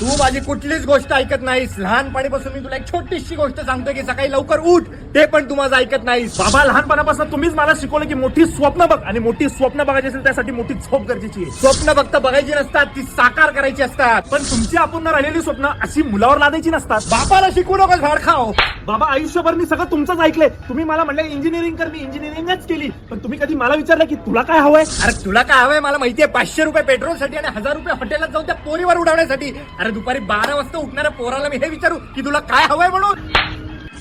तू माझी कुठलीच गोष्ट ऐकत नाहीस. लहानपणीपासून मी तुला एक छोटीशी गोष्ट सांगतोय की सकाळी लवकर उठ, ते पण तू माझं ऐकत नाहीस. बाबा, लहानपणापासून तुम्हीच मला शिकवलं की मोठी स्वप्न बघ, आणि मोठी स्वप्न बघायची असेल त्यासाठी मोठी झोप गरजेची आहे. स्वप्न फक्त बघायची नसतात, ती साकार करायची असतात. पण तुमची अपूर्ण राहिलेली स्वप्न अशी मुलावर लादायची नसतात. बापाला शिकू नकोस भाड खाओ. बाबा, आयुष्यभर मी सगळं तुमचंच ऐकलंय. तुम्ही मला म्हणले इंजिनिअरिंग कर, मी इंजिनिअरिंगच केली. पण तुम्ही कधी मला विचारलं की तुला काय हवंय? अरे तुला काय हवंय मला माहितीये, 500 रुपये पेट्रोलसाठी आणि 1000 रुपये हॉटेलात जाऊन त्या पोरीवर उडवण्यासाठी. अरे दुपारी 12 वाजता उठणाऱ्या पोराला मी हे विचारू की तुला काय हवंय म्हणून?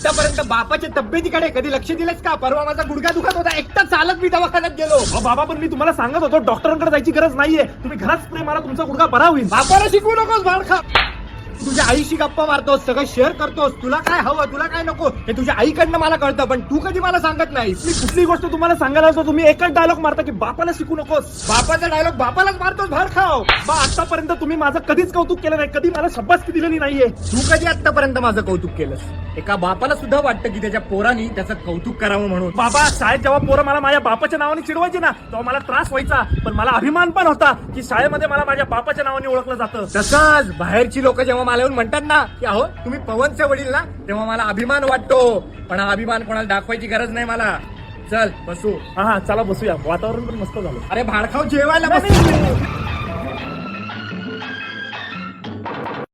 त्यापर्यंत बापाच्या तब्येतीकडे कधी लक्ष दिलंस का? परवा माझा गुडघा दुखत होता, एकटा चालत मी दवाखान्यात गेलो. अहो बाबा, पण मी तुम्हाला सांगत होतो डॉक्टरांकडे जायची गरज नाहीये. तुम्ही घरात स्प्रे मारा, तुमचा गुडघा बरा होईल. बापाला शिकवू नकोस भाड खा. तुझ्या आईशी गप्पा मारतोस, सगळं शेअर करतोस. तुला काय हवं, तुला काय नको हे तुझ्या आईकडनं मला कळतं, पण तू कधी मला सांगत नाहीस. मी कुठली गोष्ट तुम्हाला सांगायला असतो तुम्ही एकच डायलॉग मारता की बापाला शिकू नकोस. बापाचा डायलॉग बापालाच मारतोस भाड खाओ. बा, आतापर्यंत तुम्ही माझं कधीच कौतुक केलं नाही, कधी मला शाबासकी दिलेली नाहीये. तू कधी आतापर्यंत माझं कौतुक केलंस? एका बापाला सुद्धा वाटतं की त्याच्या पोरांनी त्याचं कौतुक करावं म्हणून. बाबा, शाळेत जेव्हा पोरं मला माझ्या बापाच्या नावाने चिडवायची ना, तेव्हा मला त्रास व्हायचा. पण मला अभिमान पण होता की शाळेमध्ये मला माझ्या बापाच्या नावाने ओळखलं जातं. तसंच बाहेरची लोक जेव्हा मला येऊन म्हणतात ना की अहो तुम्ही पवनचे वडील ना, तेव्हा मला अभिमान वाटतो. पण हा अभिमान कोणाला दाखवायची गरज नाही मला. चल बसू. हा, चला बसूया. वातावरण पण मस्त झालं. अरे भाडखाव जेवायला नाही, बस. नाही, नाही.